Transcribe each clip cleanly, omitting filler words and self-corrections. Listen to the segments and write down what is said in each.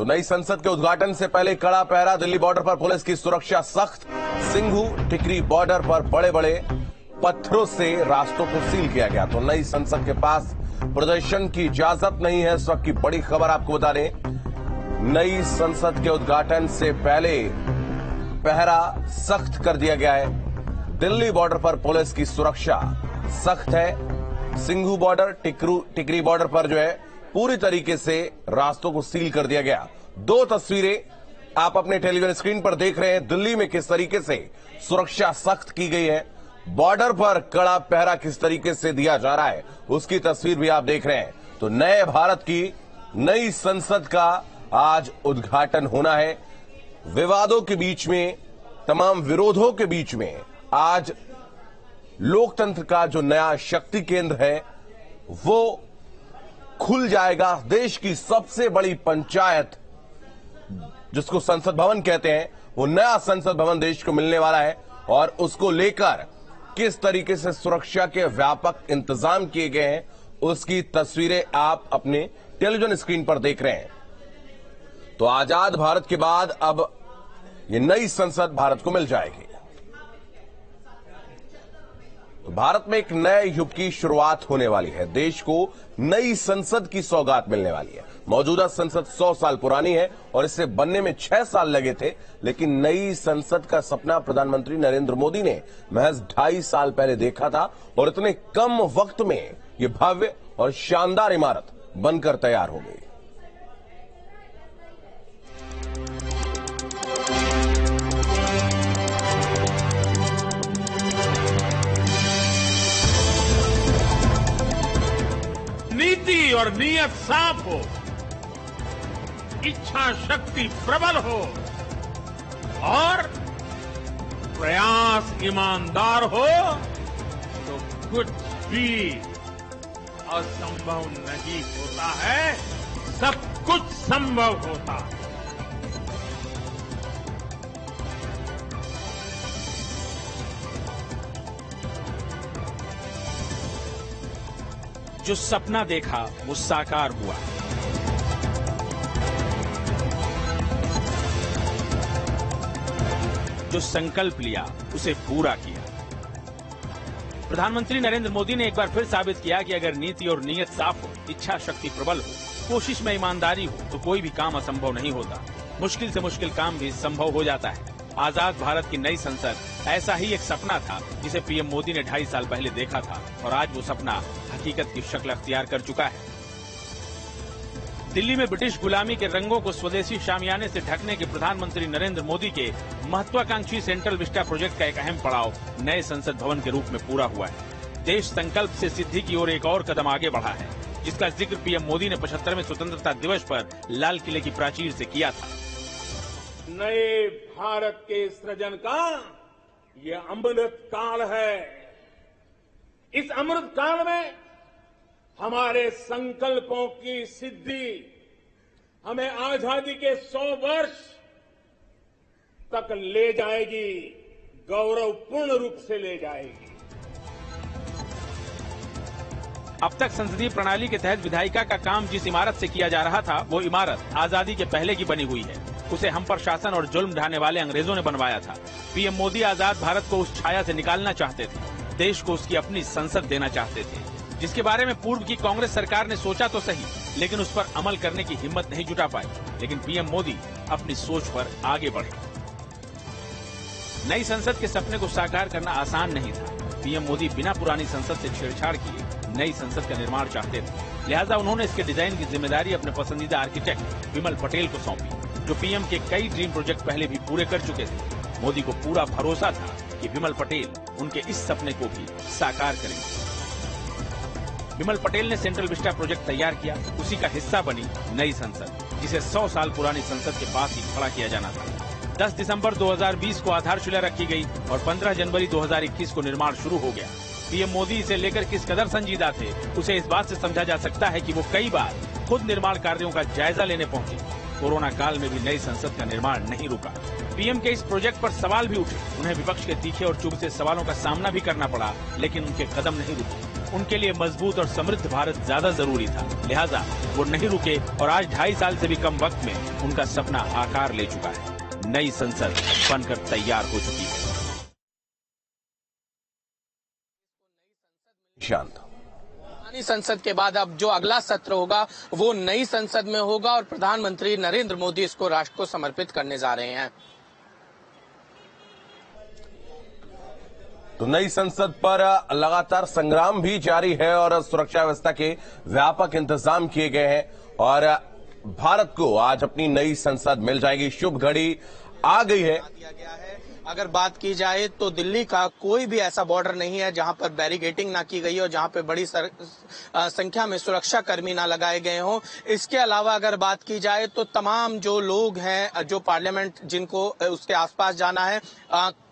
तो नई संसद के उद्घाटन से पहले कड़ा पहरा, दिल्ली बॉर्डर पर पुलिस की सुरक्षा सख्त। सिंघू टिकरी बॉर्डर पर बड़े बड़े पत्थरों से रास्तों को सील किया गया। तो नई संसद के पास प्रदर्शन की इजाजत नहीं है। इस वक्त की बड़ी खबर आपको बता दें, नई संसद के उद्घाटन से पहले पहरा सख्त कर दिया गया है। दिल्ली बॉर्डर पर पुलिस की सुरक्षा सख्त है। सिंघू बॉर्डर, टिकरी बॉर्डर पर जो है पूरी तरीके से रास्तों को सील कर दिया गया। दो तस्वीरें आप अपने टेलीविजन स्क्रीन पर देख रहे हैं। दिल्ली में किस तरीके से सुरक्षा सख्त की गई है, बॉर्डर पर कड़ा पहरा किस तरीके से दिया जा रहा है, उसकी तस्वीर भी आप देख रहे हैं। तो नए भारत की नई संसद का आज उद्घाटन होना है। विवादों के बीच में, तमाम विरोधों के बीच में आज लोकतंत्र का जो नया शक्ति केंद्र है वो खुल जाएगा। देश की सबसे बड़ी पंचायत जिसको संसद भवन कहते हैं, वो नया संसद भवन देश को मिलने वाला है और उसको लेकर किस तरीके से सुरक्षा के व्यापक इंतजाम किए गए हैं उसकी तस्वीरें आप अपने टेलीविजन स्क्रीन पर देख रहे हैं। तो आजाद भारत के बाद अब ये नई संसद भारत को मिल जाएगी। तो भारत में एक नए युग की शुरुआत होने वाली है। देश को नई संसद की सौगात मिलने वाली है। मौजूदा संसद 100 साल पुरानी है और इसे बनने में 6 साल लगे थे, लेकिन नई संसद का सपना प्रधानमंत्री नरेंद्र मोदी ने महज 2.5 साल पहले देखा था और इतने कम वक्त में ये भव्य और शानदार इमारत बनकर तैयार हो गई। नीति और नीयत साफ हो, इच्छा शक्ति प्रबल हो और प्रयास ईमानदार हो तो कुछ भी असंभव नहीं होता है, सब कुछ संभव होता है। जो सपना देखा वो साकार हुआ। जो संकल्प लिया उसे पूरा किया। प्रधानमंत्री नरेंद्र मोदी ने एक बार फिर साबित किया कि अगर नीति और नीयत साफ हो, इच्छा शक्ति प्रबल हो, कोशिश में ईमानदारी हो तो कोई भी काम असंभव नहीं होता। मुश्किल से मुश्किल काम भी संभव हो जाता है। आजाद भारत की नई संसद ऐसा ही एक सपना था जिसे पीएम मोदी ने 2.5 साल पहले देखा था और आज वो सपना हकीकत की शक्ल अख्तियार कर चुका है। दिल्ली में ब्रिटिश गुलामी के रंगों को स्वदेशी शामियाने से ढकने के प्रधानमंत्री नरेंद्र मोदी के महत्वाकांक्षी सेंट्रल विस्टा प्रोजेक्ट का एक अहम पड़ाव नए संसद भवन के रूप में पूरा हुआ है। देश संकल्प से सिद्धि की ओर एक और कदम आगे बढ़ा है, जिसका जिक्र पीएम मोदी ने 75वें स्वतंत्रता दिवस पर लाल किले की प्राचीर से किया था। नए भारत के सृजन का ये अमृत काल है। इस अमृत काल में हमारे संकल्पों की सिद्धि हमें आजादी के 100 वर्ष तक ले जाएगी, गौरवपूर्ण रूप से ले जाएगी। अब तक संसदीय प्रणाली के तहत विधायिका का काम जिस इमारत से किया जा रहा था, वो इमारत आजादी के पहले की बनी हुई है। उसे हम पर शासन और जुल्म ढाने वाले अंग्रेजों ने बनवाया था। पीएम मोदी आजाद भारत को उस छाया से निकालना चाहते थे, देश को उसकी अपनी संसद देना चाहते थे, जिसके बारे में पूर्व की कांग्रेस सरकार ने सोचा तो सही, लेकिन उस पर अमल करने की हिम्मत नहीं जुटा पाई। लेकिन पीएम मोदी अपनी सोच पर आगे बढ़े। नई संसद के सपने को साकार करना आसान नहीं था। पीएम मोदी बिना पुरानी संसद से छेड़छाड़ किए नई संसद का निर्माण चाहते थे, लिहाजा उन्होंने इसके डिजाइन की जिम्मेदारी अपने पसंदीदा आर्किटेक्ट विमल पटेल को सौंपी, जो पीएम के कई ड्रीम प्रोजेक्ट पहले भी पूरे कर चुके थे। मोदी को पूरा भरोसा था कि विमल पटेल उनके इस सपने को भी साकार करेंगे। विमल पटेल ने सेंट्रल विस्टा प्रोजेक्ट तैयार किया। उसी का हिस्सा बनी नई संसद, जिसे 100 साल पुरानी संसद के पास ही खड़ा किया जाना था। 10 दिसंबर 2020 को आधारशिला रखी गई और 15 जनवरी 2021 को निर्माण शुरू हो गया। पीएम मोदी इसे लेकर किस कदर संजीदा थे, उसे इस बात से समझा जा सकता है कि वो कई बार खुद निर्माण कार्यों का जायजा लेने पहुंचे। कोरोना काल में भी नई संसद का निर्माण नहीं रुका। पीएम के इस प्रोजेक्ट पर सवाल भी उठे। उन्हें विपक्ष के तीखे और चुभते सवालों का सामना भी करना पड़ा, लेकिन उनके कदम नहीं रुके। उनके लिए मजबूत और समृद्ध भारत ज्यादा जरूरी था। लिहाजा वो नहीं रुके और आज 2.5 साल से भी कम वक्त में उनका सपना आकार ले चुका है। नई संसद बनकर तैयार हो चुकी है। शांत संसद के बाद अब जो अगला सत्र होगा वो नई संसद में होगा और प्रधानमंत्री नरेंद्र मोदी इसको राष्ट्र को समर्पित करने जा रहे हैं। तो नई संसद पर लगातार संग्राम भी जारी है और सुरक्षा व्यवस्था के व्यापक इंतजाम किए गए हैं और भारत को आज अपनी नई संसद मिल जाएगी। शुभ घड़ी आ गई है। अगर बात की जाए तो दिल्ली का कोई भी ऐसा बॉर्डर नहीं है जहां पर बैरिकेडिंग ना की गई हो, जहां पर बड़ी संख्या में सुरक्षा कर्मी ना लगाए गए हों। इसके अलावा अगर बात की जाए तो तमाम जो लोग हैं, जो पार्लियामेंट जिनको उसके आसपास जाना है,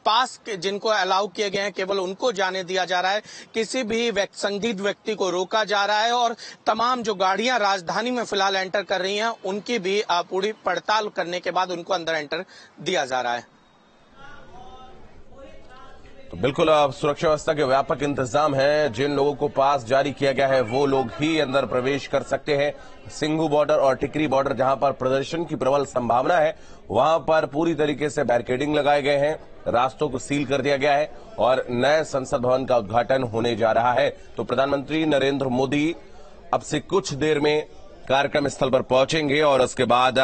पास जिनको अलाउ किए गए हैं केवल उनको जाने दिया जा रहा है। किसी भी संदिग्ध व्यक्ति को रोका जा रहा है और तमाम जो गाड़ियां राजधानी में फिलहाल एंटर कर रही हैं उनकी भी पूरी पड़ताल करने के बाद उनको अंदर एंटर दिया जा रहा है। तो बिल्कुल सुरक्षा व्यवस्था के व्यापक इंतजाम है। जिन लोगों को पास जारी किया गया है वो लोग ही अंदर प्रवेश कर सकते हैं। सिंघू बॉर्डर और टिकरी बॉर्डर जहां पर प्रदर्शन की प्रबल संभावना है वहां पर पूरी तरीके से बैरिकेडिंग लगाए गए हैं, रास्तों को सील कर दिया गया है और नए संसद भवन का उद्घाटन होने जा रहा है। तो प्रधानमंत्री नरेंद्र मोदी अब से कुछ देर में कार्यक्रम स्थल पर पहुंचेंगे और उसके बाद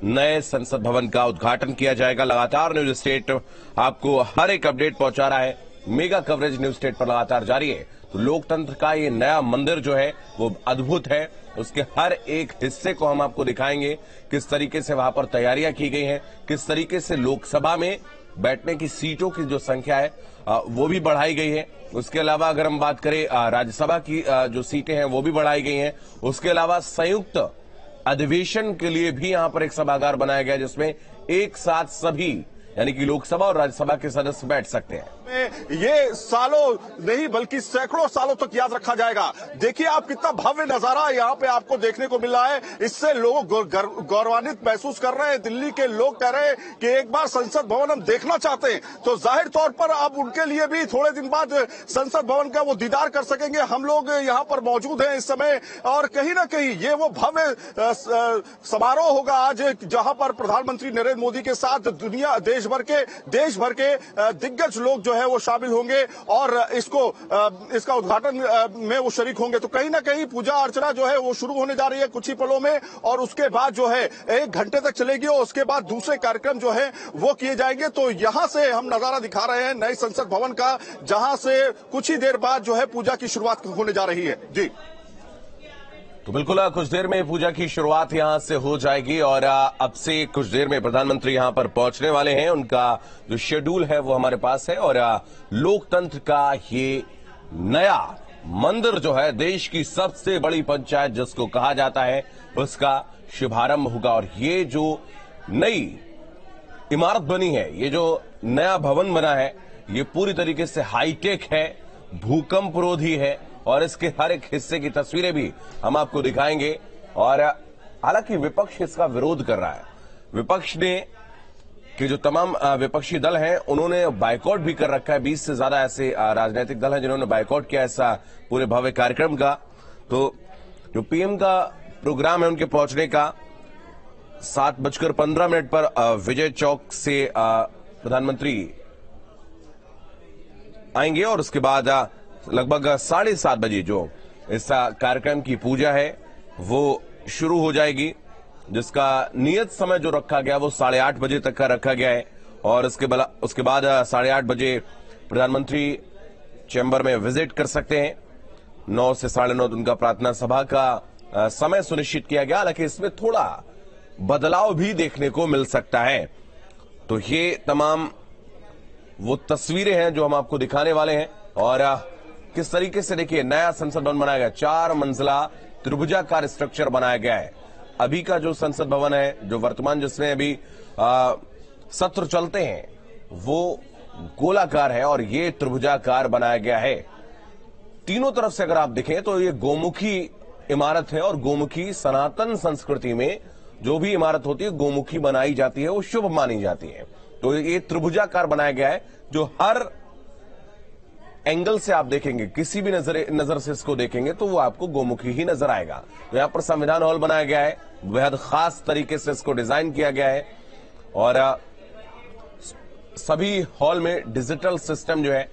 नए संसद भवन का उद्घाटन किया जाएगा। लगातार न्यूज स्टेट आपको हर एक अपडेट पहुंचा रहा है। मेगा कवरेज न्यूज स्टेट पर लगातार जारी है। तो लोकतंत्र का ये नया मंदिर जो है वो अद्भुत है। उसके हर एक हिस्से को हम आपको दिखाएंगे, किस तरीके से वहां पर तैयारियां की गई हैं, किस तरीके से लोकसभा में बैठने की सीटों की जो संख्या है वो भी बढ़ाई गई है। उसके अलावा अगर हम बात करें राज्यसभा की जो सीटें हैं वो भी बढ़ाई गई हैं। उसके अलावा संयुक्त अधिवेशन के लिए भी यहां पर एक सभागार बनाया गया जिसमें एक साथ सभी यानी कि लोकसभा और राज्यसभा के सदस्य बैठ सकते हैं। ये सालों नहीं बल्कि सैकड़ों सालों तक याद रखा जाएगा। देखिए आप कितना भव्य नजारा यहाँ पे आपको देखने को मिल रहा है। इससे लोग गौरवान्वित महसूस कर रहे हैं। दिल्ली के लोग कह रहे हैं कि एक बार संसद भवन हम देखना चाहते हैं। तो जाहिर तौर पर अब उनके लिए भी थोड़े दिन बाद संसद भवन का वो दीदार कर सकेंगे। हम लोग यहाँ पर मौजूद हैं इस समय और कहीं ना कहीं ये वो भव्य समारोह होगा आज जहां पर प्रधानमंत्री नरेंद्र मोदी के साथ दुनिया देश भर के दिग्गज लोग जो है वो शामिल होंगे और इसका उद्घाटन में वो शरीक होंगे। तो कहीं ना कहीं पूजा अर्चना जो है वो शुरू होने जा रही है कुछ ही पलों में और उसके बाद जो है 1 घंटे तक चलेगी और उसके बाद दूसरे कार्यक्रम जो है वो किए जाएंगे। तो यहां से हम नजारा दिखा रहे हैं नए संसद भवन का, जहां से कुछ ही देर बाद जो है पूजा की शुरुआत होने जा रही है। जी तो बिल्कुल कुछ देर में पूजा की शुरुआत यहां से हो जाएगी और अब से कुछ देर में प्रधानमंत्री यहां पर पहुंचने वाले हैं। उनका जो शेड्यूल है वो हमारे पास है और लोकतंत्र का ये नया मंदिर जो है, देश की सबसे बड़ी पंचायत जिसको कहा जाता है, उसका शुभारंभ होगा। और ये जो नई इमारत बनी है, ये जो नया भवन बना है, ये पूरी तरीके से हाईटेक है, भूकंप रोधी है और इसके हर एक हिस्से की तस्वीरें भी हम आपको दिखाएंगे। और हालांकि विपक्ष इसका विरोध कर रहा है। विपक्ष ने कि जो तमाम विपक्षी दल हैं उन्होंने बायकॉट भी कर रखा है। 20 से ज्यादा ऐसे राजनीतिक दल हैं जिन्होंने बायकॉट किया ऐसा पूरे भव्य कार्यक्रम का। तो जो पीएम का प्रोग्राम है उनके पहुंचने का 7:15 पर विजय चौक से प्रधानमंत्री आएंगे और उसके बाद लगभग 7:30 बजे जो इस कार्यक्रम की पूजा है वो शुरू हो जाएगी, जिसका नियत समय जो रखा गया वो 8:30 बजे तक का रखा गया है। और उसके बाद 8:30 बजे प्रधानमंत्री चैम्बर में विजिट कर सकते हैं। 9 से 9:30 उनका प्रार्थना सभा का समय सुनिश्चित किया गया। हालांकि इसमें थोड़ा बदलाव भी देखने को मिल सकता है। तो ये तमाम वो तस्वीरें हैं जो हम आपको दिखाने वाले हैं। और किस तरीके से देखिए नया संसद भवन बनाया गया, 4 मंजिला त्रिभुजाकार स्ट्रक्चर बनाया गया है। अभी का जो संसद भवन है, जो वर्तमान जिसमें अभी सत्र चलते हैं, वो गोलाकार है और ये त्रिभुजाकार बनाया गया है। तीनों तरफ से अगर आप देखें तो ये गोमुखी इमारत है और गोमुखी सनातन संस्कृति में जो भी इमारत होती है गोमुखी बनाई जाती है, वो शुभ मानी जाती है। तो ये त्रिभुजाकार बनाया गया है जो हर एंगल से आप देखेंगे, किसी भी नजर से इसको देखेंगे तो वो आपको गोमुखी ही नजर आएगा। तो यहां पर संविधान हॉल बनाया गया है, बेहद खास तरीके से इसको डिजाइन किया गया है और सभी हॉल में डिजिटल सिस्टम जो है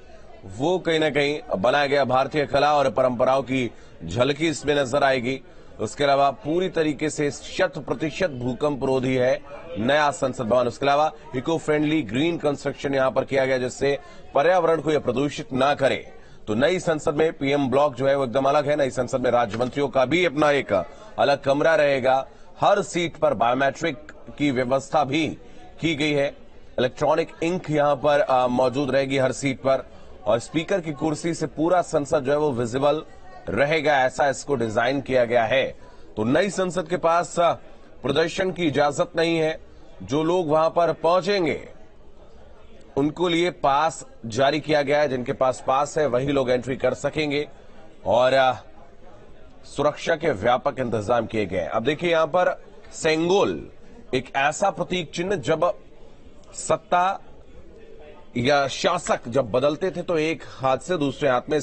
वो कहीं ना कहीं बनाया गया। भारतीय कला और परंपराओं की झलकी इसमें नजर आएगी। उसके अलावा पूरी तरीके से 100% भूकंप रोधी है नया संसद भवन। उसके अलावा इको फ्रेंडली ग्रीन कंस्ट्रक्शन यहां पर किया गया जिससे पर्यावरण को यह प्रदूषित ना करे। तो नई संसद में पीएम ब्लॉक जो है वो एकदम अलग है। नई संसद में राज्य मंत्रियों का भी अपना एक अलग कमरा रहेगा। हर सीट पर बायोमेट्रिक की व्यवस्था भी की गई है। इलेक्ट्रॉनिक इंक यहां पर मौजूद रहेगी हर सीट पर और स्पीकर की कुर्सी से पूरा संसद जो है वो विजिबल रहेगा, ऐसा इसको डिजाइन किया गया है। तो नई संसद के पास प्रदर्शन की इजाजत नहीं है। जो लोग वहां पर पहुंचेंगे उनको लिए पास जारी किया गया है। जिनके पास पास है वही लोग एंट्री कर सकेंगे और सुरक्षा के व्यापक इंतजाम किए गए हैं। अब देखिए यहां पर सेंगोल एक ऐसा प्रतीक चिन्ह, जब सत्ता या शासक जब बदलते थे तो एक हाथ से दूसरे हाथ में